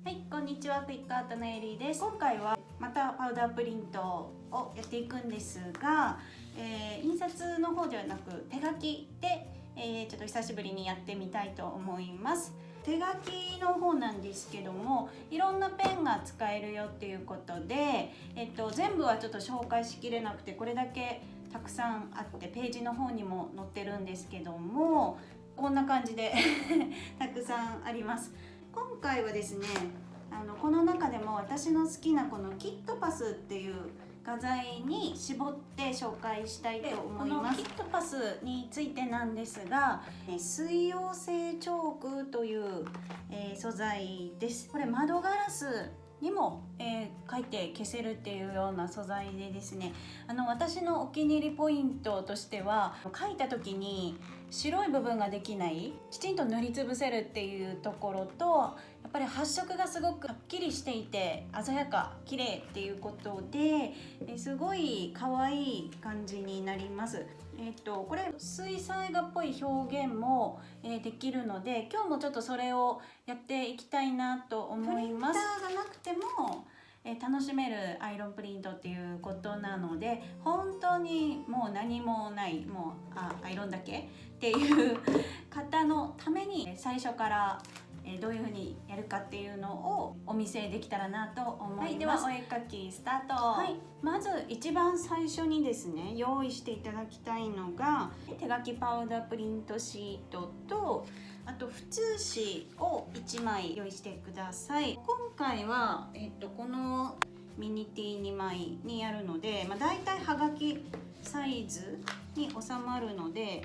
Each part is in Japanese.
はい、こんにちは。クイックアートのエリーです。今回はまたパウダープリントをやっていくんですが、印刷の方ではなく手書きで、ちょっと久しぶりにやってみたいと思います。手書きの方なんですけども、いろんなペンが使えるよっていうことで、全部はちょっと紹介しきれなくて、これだけたくさんあってページの方にも載ってるんですけども、こんな感じでたくさんあります。今回はですね、この中でも私の好きなこのキットパスっていう画材に絞って紹介したいと思います。このキットパスについてなんですが、水溶性チョークという、素材です。これ窓ガラスにも、書いて消せるっていうような素材でですね、私のお気に入りポイントとしては、書いた時に白い部分ができない、きちんと塗りつぶせるっていうところと、やっぱり発色がすごくはっきりしていて鮮やか綺麗っていうことですごい可愛い感じになります。これ水彩画っぽい表現も、できるので、今日もちょっとそれをやっていきたいなと思います。プリンターがなくても楽しめるアイロンプリントっていうことなので、本当にもう何もない、もうアイロンだけっていう方のために最初からどういう風にやるかっていうのをお見せできたらなと思います。はい、ではお絵描きスタート。はい、まず一番最初にですね、用意していただきたいのが手書きパウダープリントシートと、あと普通紙を1枚用意してください。今回は、このミニティ2枚にやるので、だいたいはがきサイズに収まるので、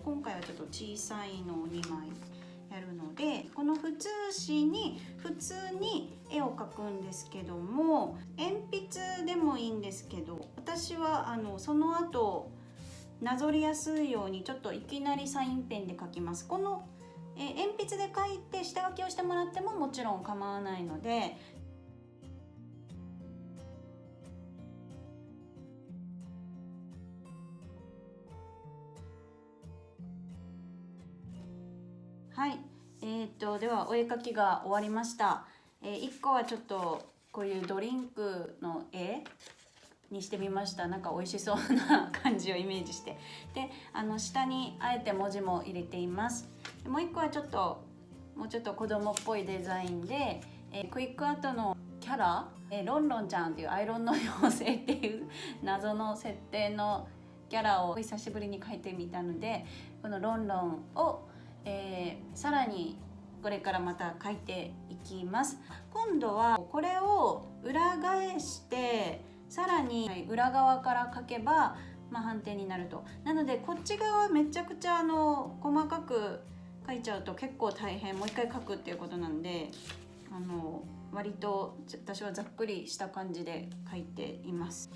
今回はちょっと小さいのを2枚やるので、この普通紙に普通に絵を描くんですけども、鉛筆でもいいんですけど、私はその後なぞりやすいようにちょっといきなりサインペンで描きます。この鉛筆で描いて下書きをしてもらってももちろん構わないので、はい、ではお絵描きが終わりました。1個はちょっとこういうドリンクの絵にしてみました。なんか美味しそうな感じをイメージして、で下にあえて文字も入れています。もう1個はもうちょっと子供っぽいデザインで、クイックアートのキャラ、ロンロンちゃんっていうアイロンの妖精っていう謎の設定のキャラを久しぶりに描いてみたので、このロンロンを、さらにこれからまた描いていきます。今度はこれを裏返してさらに裏側から描けば、反転になると。なのでこっち側めちゃくちゃ細かく描いちゃうと結構大変、もう一回描くっていうことなんで、割と私はざっくりした感じで描いています。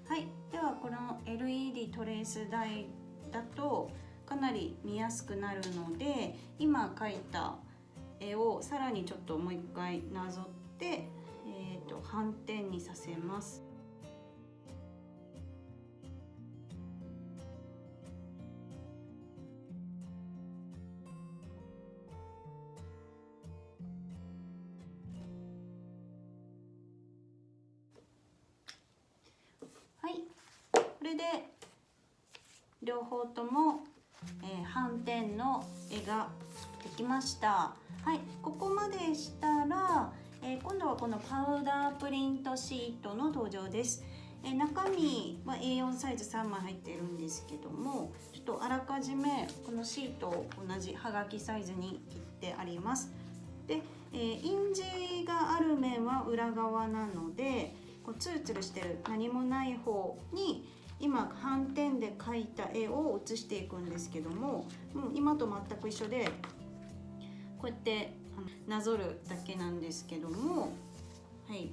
はい、ではこの LED トレース台だとかなり見やすくなるので、今描いた絵をさらにちょっともう一回なぞって、反転にさせます。はい、これで両方とも、反転の絵ができました。はい、ここまでしたら、今度はこのパウダープリントシートの登場です。中身は A4 サイズ3枚入っているんですけども、ちょっとあらかじめこのシートを同じはがきサイズに切ってあります。で、印字がある面は裏側なので、こうツルツルしてる何もない方に今反転で描いた絵を写していくんですけども、今と全く一緒でこうやってなぞるだけなんですけども、はい、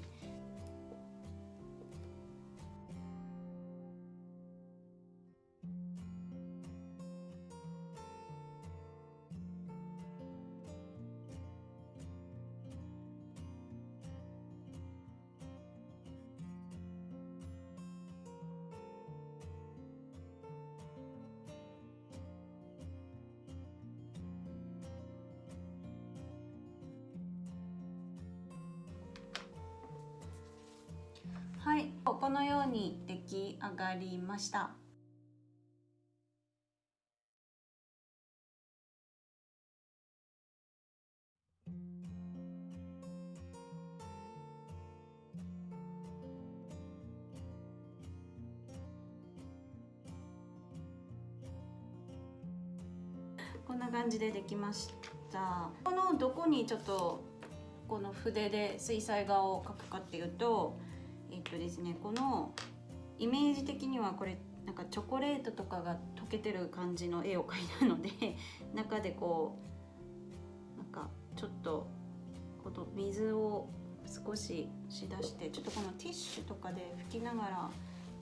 のように出来上がりました。こんな感じでできました。このどこにちょっとこの筆で水彩画を描くかっていうと、ですね、このイメージ的にはこれなんかチョコレートとかが溶けてる感じの絵を描いたので中でこうなんかちょっとこの水を少ししだして、ちょっとこのティッシュとかで拭きながら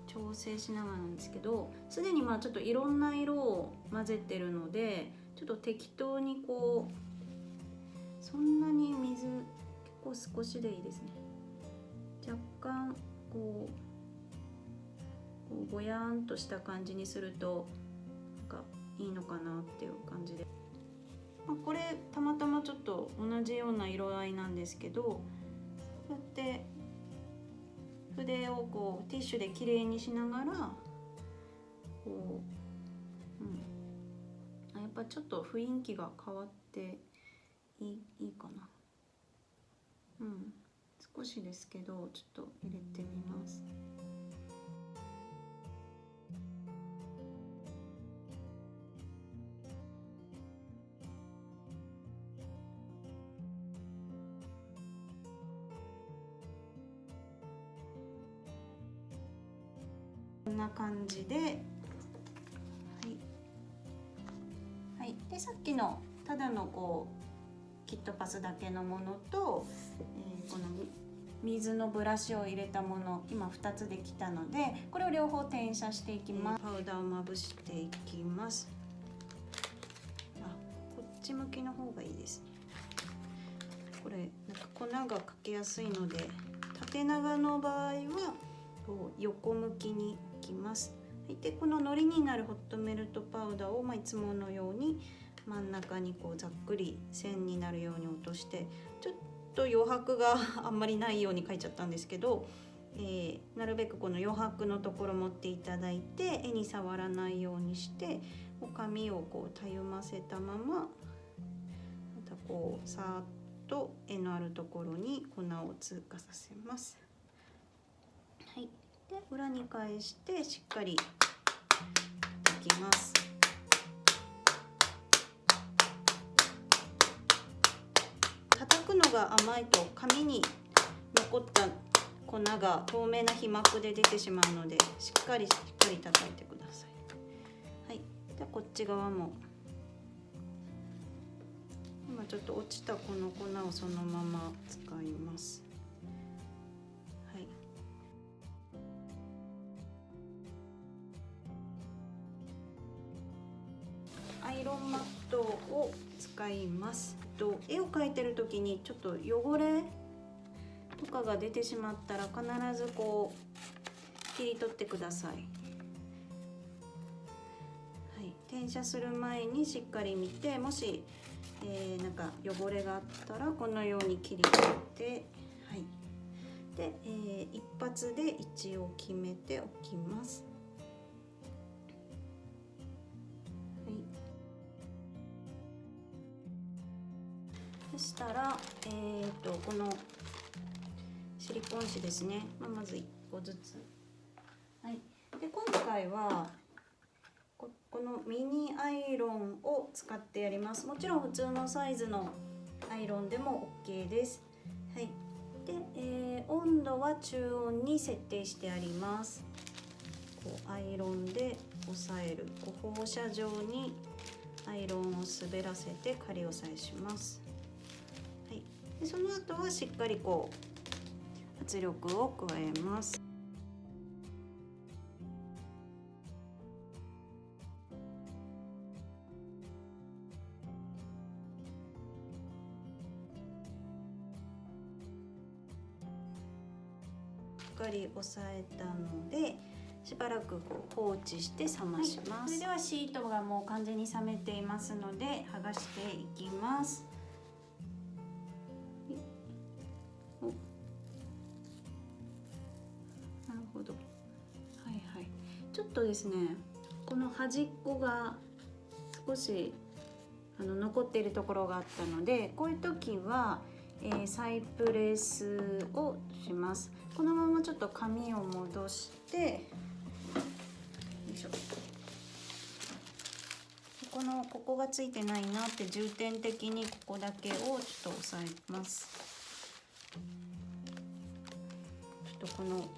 調整しながらなんですけど、すでにちょっといろんな色を混ぜてるので、ちょっと適当にこう、そんなに水結構少しでいいですね。若干こうぼやーんとした感じにするとなんかいいのかなっていう感じで、これたまたまちょっと同じような色合いなんですけど、こうやって筆をこうティッシュできれいにしながらこう、やっぱちょっと雰囲気が変わっていいかな。少しですけどちょっと入れてみます。こんな感じで、はい、でさっきのただのこうキットパスだけのものと、この水のブラシを入れたもの、今2つできたので、これを両方転写していきます。パウダーをまぶしていきます。こっち向きの方がいいですね。これなんか粉がかけやすいので、縦長の場合は横向きにいきます。でこののりになるホットメルトパウダーを、いつものように真ん中にこうざっくり線になるように落として、ちょっと余白があんまりないように描いちゃったんですけど、なるべくこの余白のところ持っていただいて、絵に触らないようにして紙をこうたゆませたまま、またこうさーっと絵のあるところに粉を通過させます。はい、で裏に返してしっかりできます。叩くのが甘いと紙に残った粉が透明な皮膜で出てしまうので、しっかり叩いてください。はい、でこっち側も今ちょっと落ちたこの粉をそのまま使います。アイロンマットを使います。絵を描いてる時にちょっと汚れとかが出てしまったら、必ずこう切り取ってください。はい、転写する前にしっかり見て、もし、なんか汚れがあったらこのように切り取って、はい、で、一発で位置を決めておきます。そしたら、このシリコン紙ですね、まず1個ずつ。はい、で今回はこのミニアイロンを使ってやります。もちろん普通のサイズのアイロンでも OK です。はい、で、温度は中温に設定してあります。こうアイロンで押さえる、放射状にアイロンを滑らせて仮押さえします。でその後はしっかりこう圧力を加えます。しっかり押さえたので、しばらくこう放置して冷まします。それではシートがもう完全に冷めていますので剥がしていきます。ほど。はいはい。ちょっとですね、この端っこが少し残っているところがあったので、こういう時は、サイプレスをします。このままちょっと紙を戻して、よいしょ。ここがついてないなって重点的にここだけをちょっと押さえます。ちょっとこの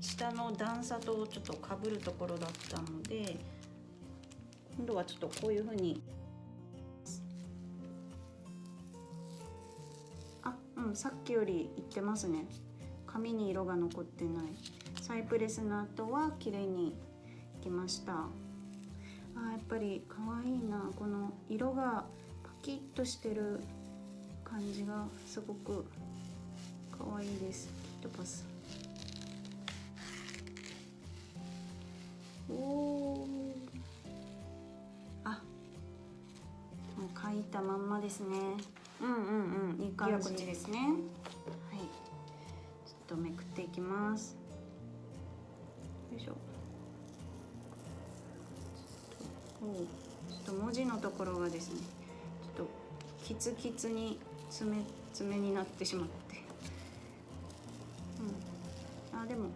下の段差とちょっと被るところだったので、今度はちょっとこういう風に、さっきよりいってますね。紙に色が残ってない。サイプレスの跡は綺麗にいきました。やっぱり可愛いな。この色がパキッとしてる感じがすごく可愛いです。キットパス。もう描いたまんまですね。いい感じ。こっちですね。はい。ちょっとめくっていきます。よいしょ。ちょっと文字のところがですね、ちょっとキツキツに爪になってしまって、でも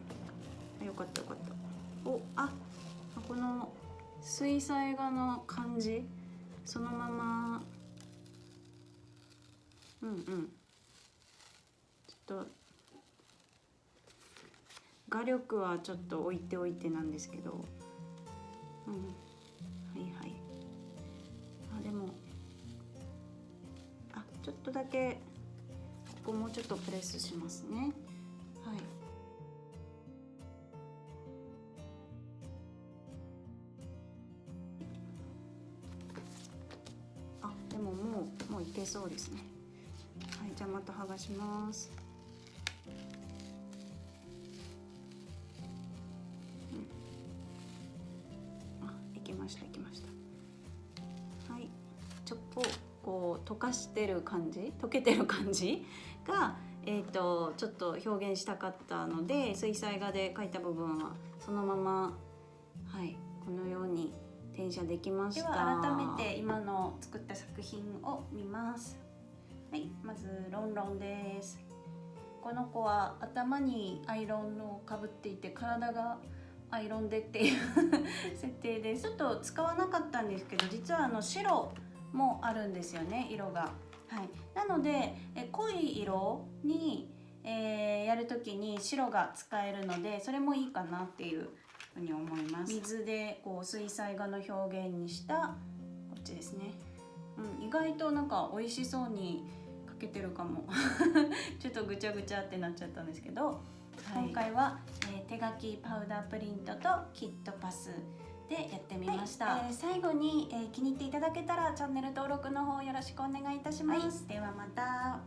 よかったよかった。この水彩画の感じそのまま、ちょっと画力はちょっと置いておいてなんですけど、でもちょっとだけここもちょっとプレスしますね。でももういけそうですね。じゃあまた剥がします。いきました。ちょっとこう溶かしてる感じ、溶けてる感じがちょっと表現したかったので、水彩画で描いた部分はそのままこのように転写できました。では改めて今の作った作品を見ます。まずロンロンです。この子は頭にアイロンをかぶっていて、体がアイロンでっていう設定です。ちょっと使わなかったんですけど、実は白もあるんですよね、色が。なので濃い色に、やるときに白が使えるので、それもいいかなっていうふうに思います。水でこう水彩画の表現にしたこっちですね。意外となんか美味しそうに描けてるかもちょっとぐちゃぐちゃってなっちゃったんですけど、今回は、手書きパウダープリントとキットパスでやってみました。最後に、気に入っていただけたらチャンネル登録の方よろしくお願いいたします。ではまた。